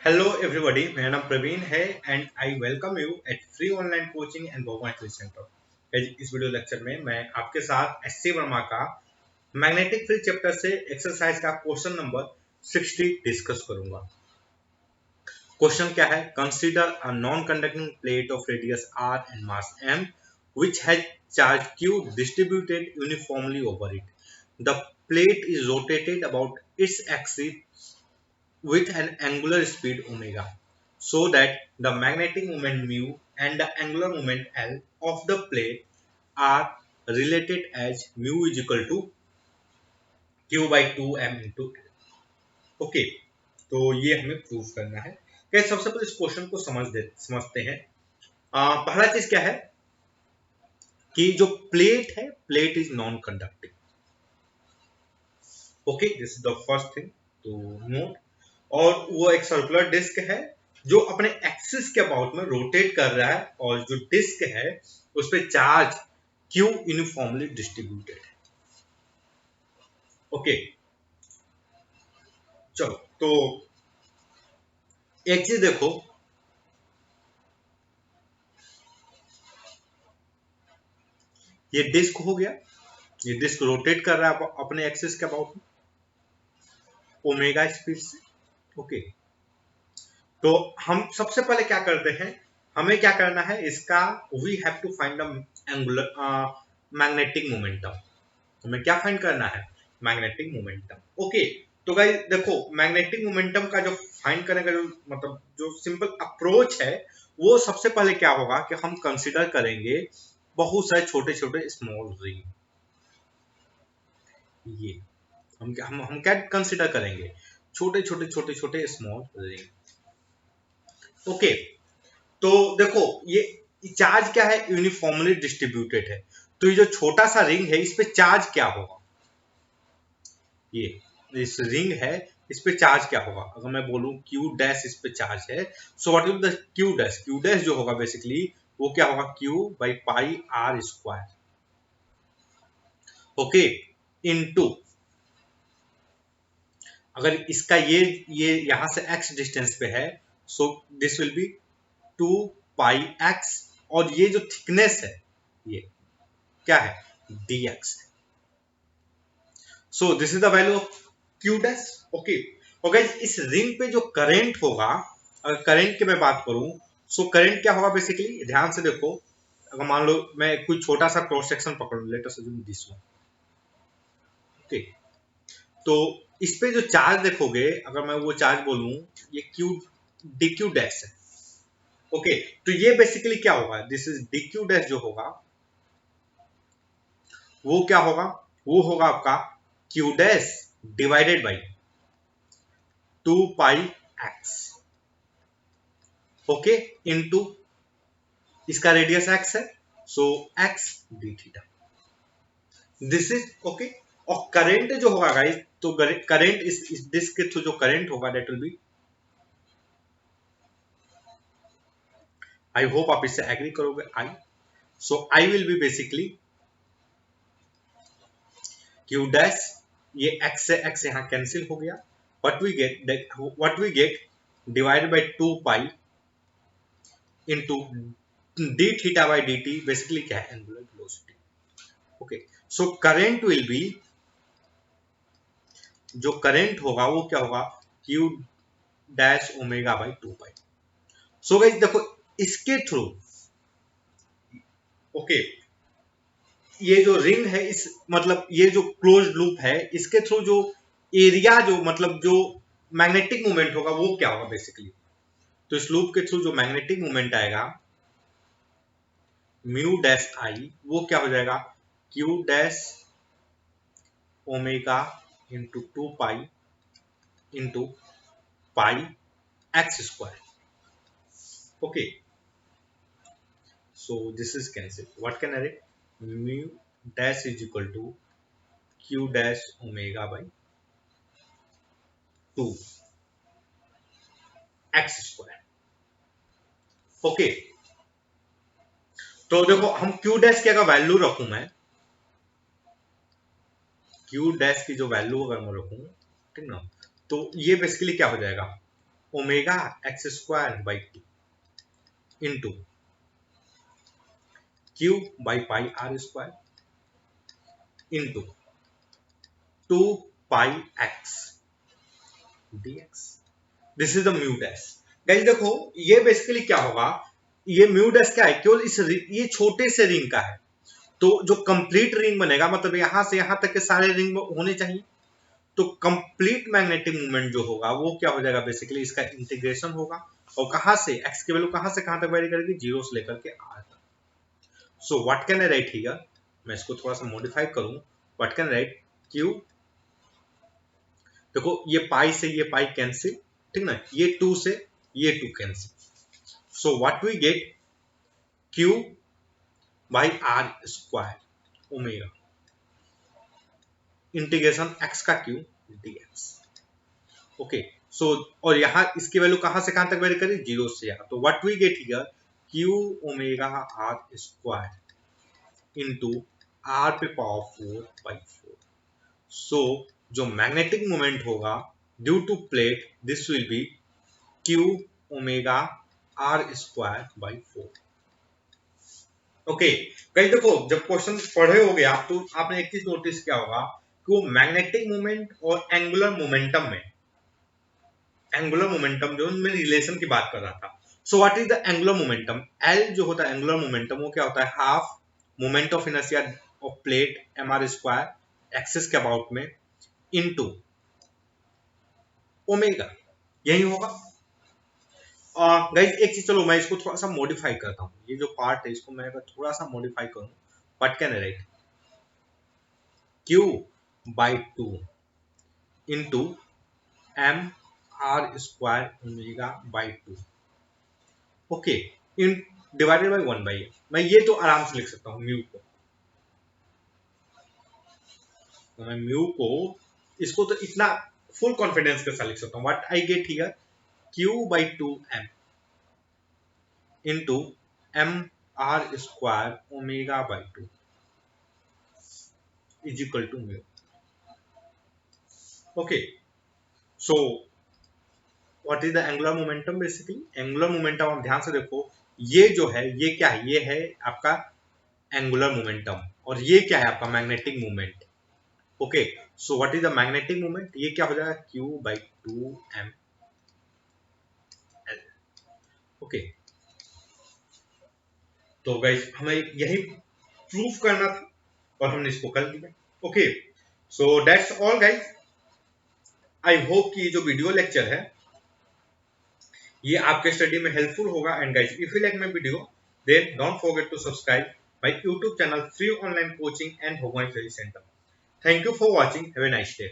Hello everybody, मेरा नाम प्रवीण है and I welcome you at free online coaching and भगवान सेंटर। इस वीडियो लेक्चर में मैं आपके साथ एससी वर्मा का मैग्नेटिक फील्ड चैप्टर से एक्सरसाइज का क्वेश्चन नंबर 60 डिस्कस करूंगा। क्वेश्चन क्या है? Consider a non conducting plate of radius r and mass m which has charge q distributed uniformly over it. The plate is rotated about its axis with an angular speed omega, so that the magnetic moment mu and the angular moment L of the plate are related as mu is equal to q by 2m into L. Okay, तो ये हमें prove करना है। क्या सबसे पहले इस question को समझते हैं। पहला चीज क्या है कि जो प्लेट है, plate is non conducting. Okay, this is the first thing to note. और वो एक सर्कुलर डिस्क है जो अपने एक्सिस के अबाउट में रोटेट कर रहा है, और जो डिस्क है उस पर चार्ज क्यू यूनिफॉर्मली डिस्ट्रीब्यूटेड है। ओके, चलो तो एक चीज देखो, ये डिस्क हो गया, ये डिस्क रोटेट कर रहा है अपने एक्सिस के अबाउट में ओमेगा स्पीड से। ओके, तो हम सबसे पहले क्या करते हैं, हमें क्या करना है इसका, we have to find the angular magnetic momentum. हमें क्या फाइंड करना है? Magnetic momentum. ओके, तो गाइस देखो, मैग्नेटिक मोमेंटम का जो फाइंड करने का जो मतलब जो सिंपल अप्रोच है, वो सबसे पहले क्या होगा कि हम कंसीडर करेंगे बहुत सारे छोटे छोटे स्मॉल रिंग। ये हम क्या कंसीडर करेंगे? छोटे छोटे स्मॉल रिंग। ओके, तो देखो ये चार्ज क्या है? यूनिफॉर्मली डिस्ट्रीब्यूटेड है। तो ये जो छोटा सा रिंग है, इस पे चार्ज क्या होगा? ये इस रिंग है, इस पे चार्ज क्या होगा? अगर मैं बोलूं क्यू डैश इस पे चार्ज है, so what will the q dash? Q dash जो होगा बेसिकली वो क्या होगा? Q by pi r square. Okay, into, अगर इसका ये यहां से x डिस्टेंस पे है, so this will be 2 pi x, और ये जो थिकनेस है ये क्या है? dx। So this is the value of Q dash. Okay, और गाइस इस रिंग पे जो करंट होगा, अगर करंट की मैं बात करूं, सो करंट क्या होगा बेसिकली? ध्यान से देखो, अगर मान लो मैं कोई छोटा सा क्रॉस सेक्शन पकड़ूं, let us assume this one. Okay, तो इस पे जो चार्ज देखोगे, अगर मैं वो चार्ज बोलूं ये क्यू डी क्यू डैश है। ओके, तो ये बेसिकली क्या होगा? This is d q dash जो होगा वो क्या होगा? वो होगा आपका q dash divided by 2 pi x. Okay, into इसका रेडियस एक्स है, so x d theta. This is okay. और करंट जो होगा गाइस, तो करंट इस डिस्क के थ्रू जो करंट होगा that will be, I hope आप इससे एग्री करोगे, I. So I will be basically q dash, ये x से x यहां कैंसिल हो गया, what we get divided by 2 pi into d theta by dt, basically क्या है? Angular velocity. Okay, so current will be, जो current होगा वो क्या होगा? Q dash omega by 2 pi. So guys देखो, इसके थ्रू, ओके, ये जो रिंग है, इस मतलब ये जो क्लोज लूप है, इसके थ्रू जो एरिया, जो मतलब जो मैग्नेटिक मोमेंट होगा वो क्या होगा बेसिकली? तो इस लूप के थ्रू जो मैग्नेटिक मोमेंट आएगा म्यू डैश आई, वो क्या हो जाएगा? Q dash omega into 2 pi into pi x square. Okay, so this is cancel, what can I write? Mu dash is equal to q dash omega by 2 x square. ओके, तो देखो हम Q dash की अगर value रखूं मैं, Q dash की जो वैल्यू अगर मैं रखूं, ठीक ना, तो ये बेसिकली क्या हो जाएगा? Omega x square by 2 into q by pi r square into 2 pi x dx। This is the mu dash. Guys देखो ये बेसिकली क्या होगा, ये म्यू डैश क्या है, केवल ये छोटे से रिंग का है। तो जो कंप्लीट रिंग बनेगा मतलब यहां से यहां तक के सारे रिंग होने चाहिए, तो कंप्लीट मैग्नेटिक मूवमेंट जो होगा वो क्या हो जाएगा, बेसिकली इसका इंटीग्रेशन होगा। और कहां से एक्स की वैल्यू कहां से कहां तक वेरी करेगी, 0 से लेकर के आर तक। So what can I right here, मैं इसको थोड़ा सा मॉडिफाई करूं, व्हाट कैन राइट क्यू, देखो ये पाई से ये पाई कैंसिल, ठीक ना, ये 2 से ये 2 cancel. So what we get q by r square omega integration x का क्यू dx। ओके सो और यहां इसकी वैल्यू कहां से कहां तक वेरी करी, 0 से यहां, तो what we get here q omega r square into r पे पावर 4 बाई 4। सो जो मैग्नेटिक मोमेंट होगा due to plate this will be q omega r square by 4। Okay कहीं देखो जब क्वेश्चन पढ़े होगे आप तो आपने एक चीज नोटिस किया होगा कि वो मैग्नेटिक मोमेंट और एंगुलर मोमेंटम में, एंगुलर मोमेंटम जो मैं रिलेशन की बात कर रहा था। So what is the angular momentum, L जो होता है एंगुलर मोमेंटम वो क्या होता है, half moment of inertia of plate M R square axis के अबाउट में इनटू ओमेगा, यही होगा। और गाइस एक चीज चलो मैं इसको थोड़ा सा मॉडिफाई करता हूँ, ये जो पार्ट है इसको मैं अगर थोड़ा सा मॉडिफाई करूं, what can I write q by 2 into M R square omega by 2, okay in divided by 1 by, मैं ये तो आराम से लिख सकता हूँ म्यू को, तो मैं म्यू को इसको तो इतना फुल कॉन्फिडेंस के साथ लिख सकता हूँ, what I get here q by 2 M into M R square omega by 2 is equal to mu. Okay so what is the angular momentum, basically angular momentum आप ध्यान से देखो, ये जो है ये क्या है, ये है आपका एंगुलर मोमेंटम और ये क्या है आपका magnetic moment. Okay so what is the magnetic moment, ये क्या हो जाएगा q by 2 M L. Okay तो गाइस हमें यही प्रूफ करना था और हमने इसको कर दिया। Okay so that's all guys, I hope कि ये जो वीडियो लेक्चर है ये आपके स्टडी में हेल्पफुल होगा। And guys if you like my video then don't forget to subscribe my YouTube channel free online coaching and homework study centre. Thank you for watching, have a nice day.